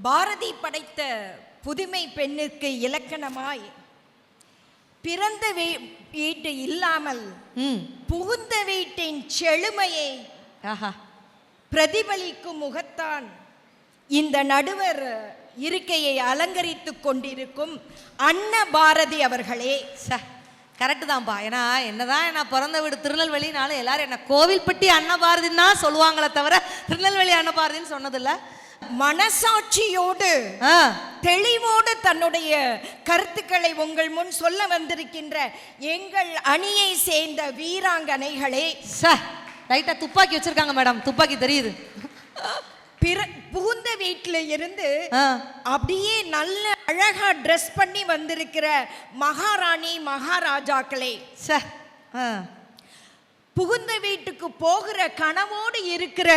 பாரதி படைத்த புதுமை பெண்ணுக்கு இலக்கணமாய் பிறந்த வீட்டு இல்லாமல் புகுந்த வீட்டின் செழுமையை பிரதிபலிக்கும் முகத்தான் இந்த நடுவர் இருக்கையை அலங்கரித்துக் கொண்டிருக்கும் அன்ன பாரதி அவர்களே. கரெக்டு தான்ப்பா. ஏன்னா என்னதான் நான் பிறந்த வீடு திருநெல்வேலினாலும் எல்லாரும் என்ன கோவில்பட்டி அன்னபாரதின்னு தான் சொல்லுவாங்களே தவிர திருநெல்வேலி அன்னபாரதின்னு சொன்னதில்ல. மனசாட்சியோடு தெளிவோடு தன்னுடைய கருத்துக்களை உங்கள் முன் சொல்ல வந்திருக்கின்ற எங்கள் அணியை சேர்ந்த வீராங்கனைகளே. லைட்டா துப்பாக்கி வச்சிருக்காங்க மேடம், துப்பாக்கி தெரியுது. புகுந்த வீட்டுல இருந்து அப்படியே நல்ல அழகா ட்ரெஸ் பண்ணி வந்திருக்கிற மகாராணி மகாராஜாக்களே. புகுந்த வீட்டுக்கு போகிற கனவோடு இருக்கிற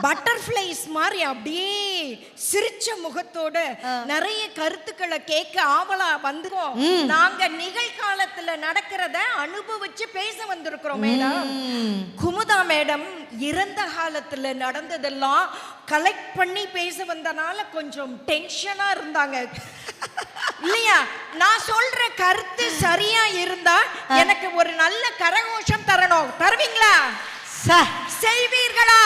பட்டர்ஃப்ளைஸ் மாதிரி அப்படியே சிரிச்ச முகத்தோட நிறைய கருத்துக்களை கேட்க ஆவலா வந்துரும். நாங்க நிகழ்காலத்துல நடக்கிறத அனுபவிச்சு பேச வந்திருக்கிறோம் மேடம். குமுதா மேடம் இறந்த காலத்துல நடந்ததெல்லாம் கலெக்ட் பண்ணி பேச வந்தனால கொஞ்சம் டென்ஷனா இருந்தாங்க இல்லையா? நான் சொல்ற கருத்து சரியா இருந்தா எனக்கு ஒரு நல்ல கரகோஷம் தரணும். தருவீங்களா? செய்வீர்களா?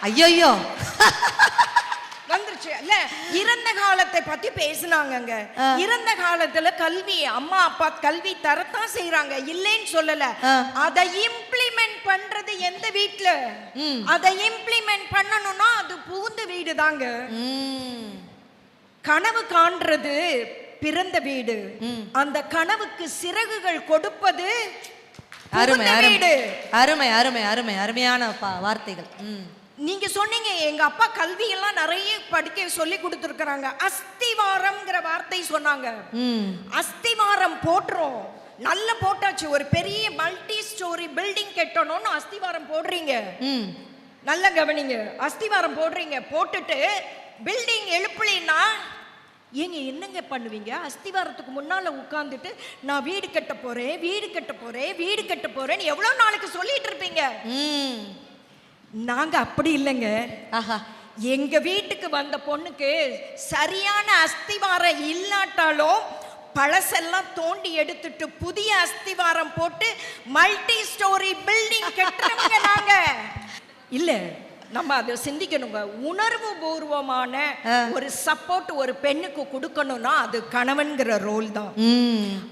ஐயோ வந்துருச்சு இல்ல. இறந்த காலத்தை பத்தி பேசினாங்க. இறந்த காலத்துல கல்வி அம்மா அப்பா கல்வி தரத்தான் செய்யறாங்க, இல்லைன்னு சொல்லல. அதை இம்ப்ளிமெண்ட் பண்றது எந்த வீட்டுல? அதை இம்ப்ளிமெண்ட் பண்ணணும்னா அது புகுந்த வீடு தாங்க. கனவு காண்றது பிறந்த வீடு, அந்த கனவுக்கு சிறகுகள் கொடுப்பது அருமை அருமை அருமை அருமை அருமையான வார்த்தைகள். நீங்க சொன்னீங்க எங்க அப்பா கல்வி எல்லாம் நிறைய படிக்க சொல்லி கொடுத்துருக்காங்க. அஸ்திவாரம்ங்கிற வார்த்தை சொன்னாங்க. அஸ்திவாரம் போட்டுறோம், நல்ல போட்டாச்சு. ஒரு பெரிய மல்டி ஸ்டோரி பில்டிங் கட்டணும்னு அஸ்திவாரம் போடுறீங்க. நல்ல கவனிங்க, அஸ்திவாரம் போடுறீங்க. போட்டுட்டு பில்டிங் எழுப்பலின்னா ஏங்க என்னங்க பண்ணுவீங்க? அஸ்திவாரத்துக்கு முன்னால உட்கார்ந்துட்டு நான் வீடு கட்ட போறேன், வீடு கட்ட போறேன், வீடு கட்ட போறேன்னு எவ்வளவு நாளைக்கு சொல்லிட்டு இருப்பீங்க? நாங்க அப்படி இல்லைங்க. எங்க வீட்டுக்கு வந்த பொண்ணுக்கு சரியான அஸ்திவாரம் இல்லாட்டாலும் பழசெல்லாம் தோண்டி எடுத்துட்டு புதிய அஸ்திவாரம் போட்டு மல்டி ஸ்டோரி பில்டிங் கட்டுறவங்க நாங்க இல்ல. நம்ம அதை சிந்திக்கணுங்க. உணர்வு பூர்வமான ஒரு சப்போர்ட் ஒரு பெண்ணுக்கு கொடுக்கணும்னா அது கணவன்கிற ரோல் தான்.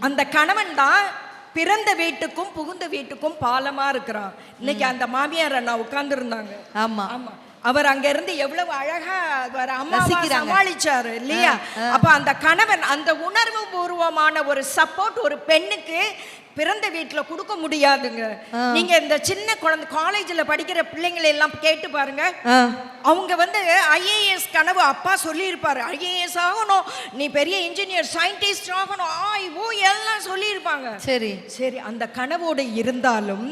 அந்த கணவன் தான் பிறந்த வீட்டுக்கும் புகுந்த வீட்டுக்கும் பாலமா இருக்கிறான். இன்னைக்கு அந்த மாமியார் அண்ணா உட்கார்ந்து இருந்தாங்க. ஆமா ஆமா, அவர் அங்க இருந்து எவ்வளவு அழகா அம்மாவை சமாளிச்சாரு இல்லையா? அப்ப அந்த கணவன் அந்த உணர்வு பூர்வமான ஒரு சப்போர்ட் ஒரு பெண்ணுக்கு பிறந்த வீட்டுல கொடுக்க முடியாதுங்க. நீங்க இந்த சின்ன குழந்தை காலேஜ்ல படிக்கிற பிள்ளைங்களை எல்லாம் கேட்டு பாருங்க. அவங்க ஐஏஎஸ் கனவு அப்பா சொல்லி இருப்பாரு, ஐஏஎஸ் ஆகணும், நீ பெரிய இன்ஜினியர் சயின்டிஸ்ட் ஆகணும், எல்லாம் சொல்லி இருப்பாங்க. சரி சரி, அந்த கனவோடு இருந்தாலும்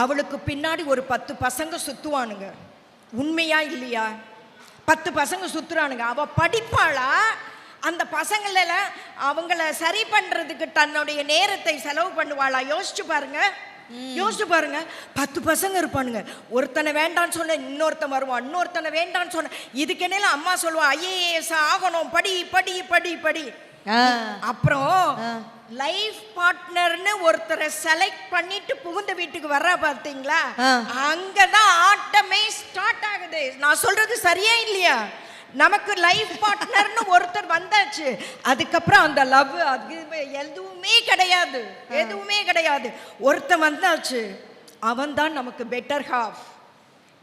அவளுக்கு பின்னாடி ஒரு 10 பசங்க சுத்துவானுங்க. உண்மையா இல்லையா? 10 பசங்க சுத்துறானுங்க. அவ படிப்பாளா? அந்த பசங்கள அவங்கள சரி பண்றதுக்கு தன்னுடைய நேரத்தை செலவு பண்ணுவாளா? யோசிச்சு பாருங்க, யோசிச்சு பாருங்க. 10 பசங்க இருப்பானுங்க. ஒருத்தனை வேண்டான்னு சொன்ன இன்னொருத்தன் வருவான், இன்னொருத்தனை வேண்டான்னு சொன்ன இதுக்கென்ன அம்மா சொல்லுவா ஐஏஎஸ் ஆகணும், படி படி படி படி. அப்புறம் லைஃப் பார்ட்னர்னு ஒருத்தரை செலக்ட் பண்ணிட்டு புகுந்த வீட்டுக்கு வர்றா பாத்தீங்களா? அங்கதான் ஆட்டமே ஸ்டார்ட் ஆகுது. நான் சொல்றது சரியா இல்லையா? நமக்கு லைஃப் பார்ட்னர்னு ஒருத்தர் வந்தாச்சு, அதுக்கப்புறம் அந்த லவ் அது எதுவுமே கிடையாது, எதுவுமே கிடையாது. ஒருத்தன் வந்தாச்சு, அவன் தான் நமக்கு பெட்டர் ஹாஃப்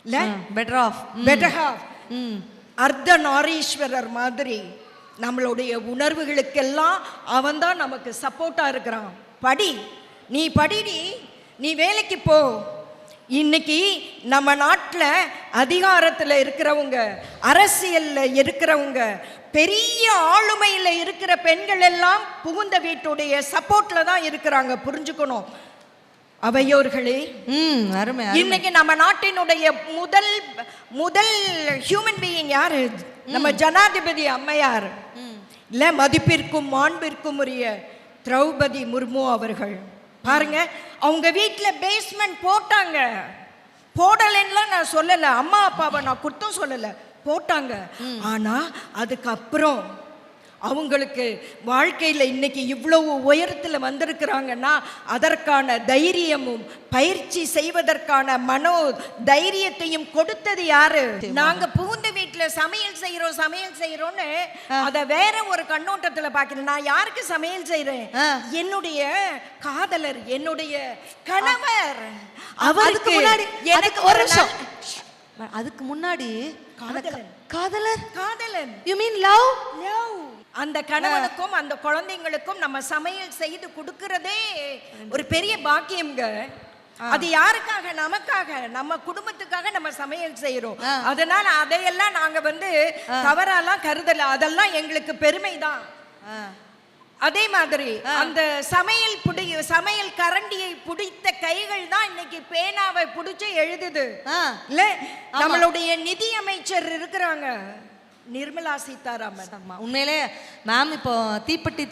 இல்ல, பெட்டர் ஹாஃப். அர்த்த நாரீஸ்வரர் மாதிரி நம்மளுடைய உணர்வுகளுக்கெல்லாம் அவன் தான் நமக்கு சப்போர்ட்டா இருக்கிறான். படி, நீ படிடி, நீ வேலைக்கு போ. இன்னைக்கு நம்ம நாட்டில் அதிகாரத்தில் இருக்கிறவங்க, அரசியல்ல இருக்கிறவங்க, பெரிய ஆளுமையில் இருக்கிற பெண்கள் எல்லாம் புகுந்த வீட்டுடைய சப்போர்ட்ல தான் இருக்கிறாங்க. புரிஞ்சுக்கணும் அவையோர்களே. இன்னைக்கு நம்ம நாட்டினுடைய முதல் ஹியூமன் பீயிங் யாரு? நம்ம ஜனாதிபதி அம்மையார் இல்ல, மதிப்பிற்கும் மாண்பிற்கும் உரிய திரௌபதி முர்மு அவர்கள். பாருங்க, அவங்க வீட்டில் பேஸ்மெண்ட் போட்டாங்க. போடலைன்னா நான் சொல்லலை, அம்மா அப்பாவை நான் குத்தம் சொல்லலை, போட்டாங்க. ஆனா அதுக்கப்புறம் அவங்களுக்கு வாழ்க்கையில் இன்னைக்கு இவ்வளவு உயரத்தில் வந்திருக்கிறாங்கன்னா அதற்கான தைரியமும் பயிற்சி செய்வதற்கான மனோ தைரியத்தையும் கொடுத்தது யாரு? நாங்க புகுந்த வீட்டுல சமையல் செய்யறோம்னு அத வேற ஒரு கண்ணோட்டத்துல பாக்கிறேன். நான் யாருக்கு சமையல் செய்யறேன்? என்னுடைய காதலர், என்னுடைய கணவர். அவருக்கு முன்னாடி எனக்கு ஒரு நிமிஷம், அதுக்கு முன்னாடி காதலன் யூ மீன் லவ்? அந்த கணவனுக்கும் அந்த குழந்தைங்களுக்கும் நம்ம சமையல் செய்து கொடுக்கறதே ஒரு பெரிய பாக்கியம்ங்க. அது யாருக்காக? நமக்காக, நம்ம குடும்பத்துக்காக நம்ம சமையல் செய்யறோம். அதனால அதையெல்லாம் நாங்க தவறாலாம் கருதல. அதெல்லாம் எங்களுக்கு பெருமைதான். அதே மாதிரி அந்த சமையல் கரண்டியை பிடித்த கைகள் தான் இன்னைக்கு பேனாவை பிடிச்சு எழுதுது இல்ல. நம்மளுடைய நிதி அமைச்சர் இருக்கிறாங்க, நிர்மலா சீதாராமன். உண்மையிலே மேம், இப்போ தீப்பெட்டி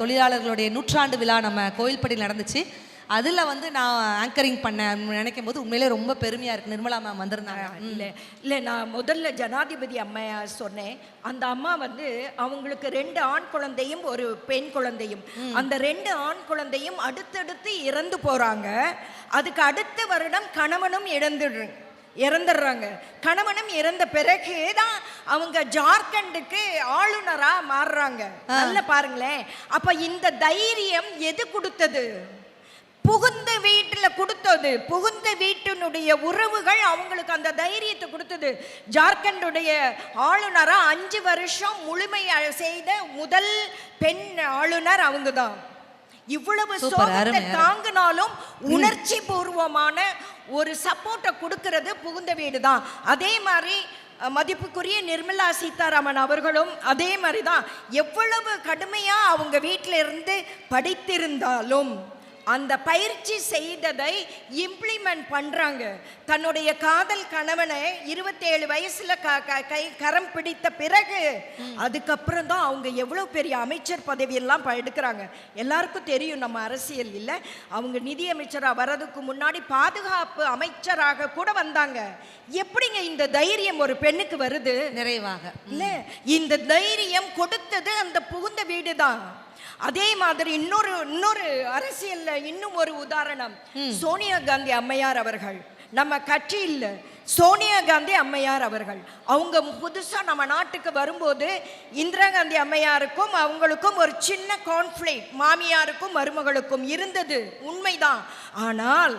தொழிலாளர்களுடைய 100ஆண்டு விழா நம்ம கோயில்பட்டியில் நடந்துச்சு. அதில் நான் ஆங்கரிங் பண்ண நினைக்கும் போது உண்மையிலே ரொம்ப பெருமையாக இருக்குது. நிர்மலா மேம் வந்திருந்தாங்க. இல்லை நான் முதல்ல ஜனாதிபதி அம்மையா சொன்னேன். அந்த அம்மா அவங்களுக்கு 2 ஆண் குழந்தையும் ஒரு பெண் குழந்தையும். அந்த 2 ஆண் குழந்தையும் அடுத்தடுத்து இறந்து போகிறாங்க. அதுக்கு அடுத்த வருடம் கணவனும் இறந்துடுறாங்க. கணவனும் இறந்த பிறகுதான் அவங்க ஜார்க்கண்டுக்கு ஆளுநரா மாறுறாங்க. நல்ல பாருங்களேன். அப்ப இந்த தைரியம் எது கொடுத்தது? புகுந்த வீட்டுல கொடுத்தது. புகுந்த வீட்டினுடைய உறவுகள் அவங்களுக்கு அந்த தைரியத்தை கொடுத்தது. ஜார்க்கண்டுடைய ஆளுநரா 5 வருஷம் முழுமை செய்த முதல் பெண் ஆளுநர் அவங்கதான். இவ்வளவு சோகத்தை தாங்கினாலும் உணர்ச்சி பூர்வமான ஒரு சப்போர்ட்டை கொடுக்கிறது புகுந்த வீடு தான். அதே மாதிரி மதிப்புக்குரிய நிர்மலா சீதாராமன் அவர்களும் அதே மாதிரி தான். எவ்வளவு கடுமையா அவங்க வீட்டில இருந்து படித்திருந்தாலும் அந்த பயிற்சி செய்ததை இம்ப்ளிமெண்ட் பண்றாங்க. தன்னுடைய காதல் கணவனை 27 வயசுல கரம் பிடித்த பிறகு அதுக்கப்புறம் தான் அவங்க எவ்வளவு பெரிய அமைச்சர் பதவியெல்லாம் எடுக்கிறாங்க. எல்லாருக்கும் தெரியும், நம்ம அரசியல் இல்லை, அவங்க நிதி அமைச்சராக வர்றதுக்கு முன்னாடி பாதுகாப்பு அமைச்சராக கூட வந்தாங்க. எப்படிங்க இந்த தைரியம் ஒரு பெண்ணுக்கு வருது? நிறைவாக இல்ல, இந்த தைரியம் கொடுத்தது அந்த புகுந்த வீடு தான். அதே மாதிரி இன்னொரு அரசியல்ல இன்னும் ஒரு உதாரணம், சோனியா காந்தி அம்மையார் அவர்கள். நம்ம கட்சி இல்ல, சோனியா காந்தி அம்மையார் அவர்கள். அவங்க புதுசா நம்ம நாட்டுக்கு வரும்போது இந்திரா காந்தி அம்மையாருக்கும் அவங்களுக்கும் ஒரு சின்ன கான்ஃப்ளிக்ட் மாமியாருக்கும் மருமகளுக்கும் இருந்தது, உண்மைதான். ஆனால்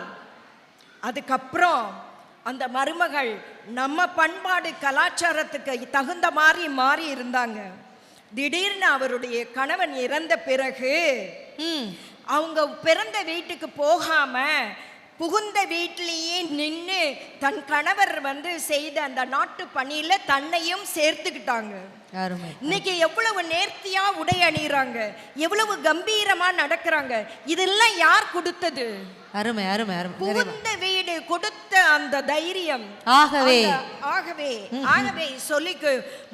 அதுக்கப்புறம் அந்த மருமகள் நம்ம பண்பாடு கலாச்சாரத்துக்கு தகுந்த மாதிரி மாறி இருந்தாங்க. திடீர்னு அவருடைய கணவன் இறந்த பிறகு அவங்க பிறந்த வீட்டுக்கு போகாம புகுந்த வீட்டிலேயே நின்று தன் கணவர் செய்த அந்த நாட்டு பணியில தன்னையும் சேர்த்துக்கிட்டாங்க. இன்னைக்கு எவ்வளவு நேர்த்தியா உடை அணிறாங்க, எவ்வளவு கம்பீரமா நடக்கிறாங்க. இதெல்லாம் யார் கொடுத்தது? அருமை அருமை அருமை. புகுந்த வீடு கொடுத்த அந்த தைரியம். ஆகவே சொல்லி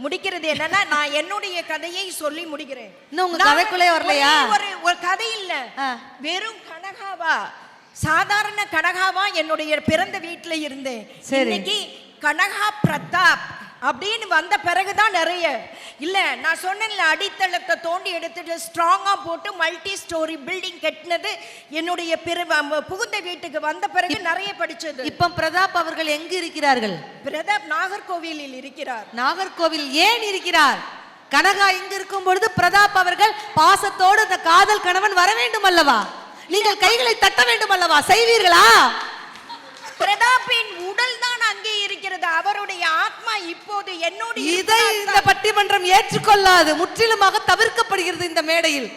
முடிக்கிறது என்னன்னா, நான் என்னுடைய கதையை சொல்லி முடிக்கிறேன். உங்க கதைக்குள்ளே வரலையா? ஒரு கதை இல்ல, வெறும் கனகாவா, சாதாரண கனகாவா என்னுடைய பிறந்த வீட்டுல இருந்தேன். இன்னைக்கு கனகா பிரதாப் அப்படின்னு வந்த பிறகுதான் நிறைய இல்ல. நான் சொன்னேன்ல, அடித்தளத்தை தோண்டி எடுத்துட்டு ஸ்ட்ராங்கா போட்டு மல்டி ஸ்டோரி பில்டிங் கட்டினது என்னுடைய புகுந்த வீட்டுக்கு வந்த பிறகு நிறைய படிச்சது. இப்ப பிரதாப் அவர்கள் எங்க இருக்கிறார்கள்? பிரதாப் நாகர்கோவிலில் இருக்கிறார். நாகர்கோவில் ஏன் இருக்கிறார்? கனகா இங்க இருக்கும் பொழுது பிரதாப் அவர்கள் பாசத்தோடு அந்த காதல் கணவன் வர வேண்டும் அல்லவா? நீங்கள் கைகளை தட்ட வேண்டும் அல்லவா? செய்வீர்களா? பிரதாப்பின் உடல் தான் அங்கே இருக்கிறது, அவருடைய ஆத்மா இப்போது என்னோடு. இதை இந்த பட்டிமன்றம் ஏற்றுக்கொள்ளாது, முற்றிலுமாக தவிர்க்கப்படுகிறது இந்த மேடையில்.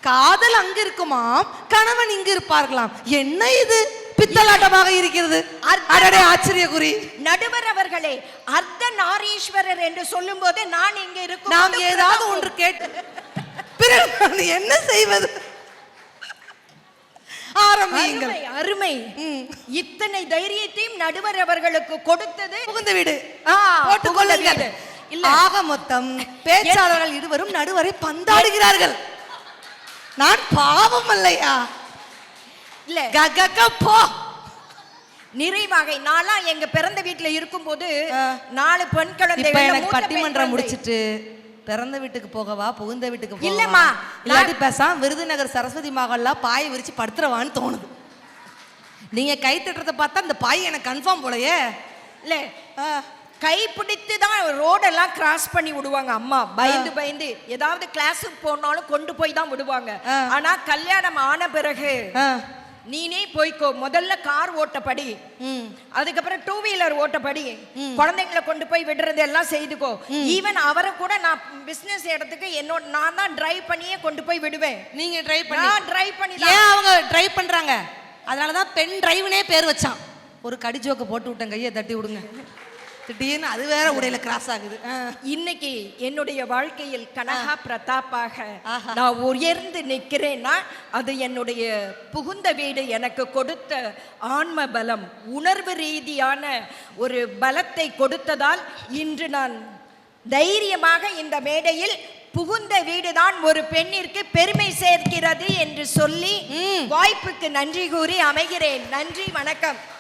காதல் அங்க இருக்குமாம், கணவன் இங்கு இருப்பார்களாம். என்ன இது பித்தலாட்டமாக இருக்கிறது? ஆச்சரியக்குறி. நடுவர் அவர்களே, அர்த்த நாரீஸ்வரர் என்று சொல்லும் போது நான் இங்க இருக்கும், நாம் ஏதாவது ஒன்று கேட்டு பிறகு என்ன செய்வது? அருமை. இத்தனை தைரியத்தையும் நடுவர் அவர்களுக்கு கொடுத்தது புகுந்த வீடு. ஆக மொத்தம் பேச்சாளர்கள் இருவரும் நடுவரை பந்தாடுகிறார்கள். நான் பாவம் அல்லையா? இல்ல போ, நிறைவாக நான்லாம் எங்க பிறந்த வீட்டுல இருக்கும்போது 4 பெண் இப்ப குழந்தைகள், எனக்கு மூத்த பெண் பட்டிமன்றம் குழந்தை. முடிச்சிட்டு பிறந்த வீட்டுக்கு போகவா புகுந்த வீட்டுக்கு போகவா இல்லம்மா, இல்லாட்டி பேசாம விருதுநகர் சரஸ்வதி மகால்லாம் பாயை விரிச்சு படுத்துறவான்னு தோணுது. நீங்க கை தட்டுறத பார்த்தா இந்த பாய் எனக்கு கன்ஃபார்ம் போலயே. இல்ல கை பிடித்து தான் ரோடெல்லாம் கிராஸ் பண்ணி விடுவாங்க அம்மா. பயந்து பயந்து ஏதாவது கிளாஸுக்கு போனாலும் கொண்டு போய் தான் விடுவாங்க. ஆனா கல்யாணம் ஆன பிறகு நீனே போய்க்கோ, முதல்ல கார் ஓட்டப்படி, அதுக்கப்புறம் 2 வீலர் ஓட்டப்படி, குழந்தைங்களை கொண்டு போய் விடுறது எல்லாம் செய்துக்கோ. ஈவன் அவரை கூட நான் பிசினஸ் இடத்துக்கு நான் தான் டிரைவ் பண்ணியே கொண்டு போய் விடுவேன். நீங்க டிரைவ் பண்ணி டிரைவ் பண்ணி ஏன் அவங்க டிரைவ் பண்றாங்க? அதனாலதான் பெண் டிரைவ்னே பேர் வச்சான். ஒரு கடிஜோக்க போட்டு விட்டேன், கையை தட்டி விடுங்க. திடீர்னு அது வேற உடையில கிராஸ் ஆகுது. இன்னைக்கு என்னுடைய வாழ்க்கையில் கனகா பிரதாப்பாக நான் உயர்ந்து நிற்கிறேன்னா அது என்னுடைய புகுந்த வீடு எனக்கு கொடுத்த ஆன்ம பலம், உணர்வு ரீதியான ஒரு பலத்தை கொடுத்ததால் இன்று நான் தைரியமாக இந்த மேடையில் புகுந்த வீடுதான் ஒரு பெண்ணிற்கு பெருமை சேர்க்கிறது என்று சொல்லி வாய்ப்புக்கு நன்றி கூறி அமைகிறேன். நன்றி, வணக்கம்.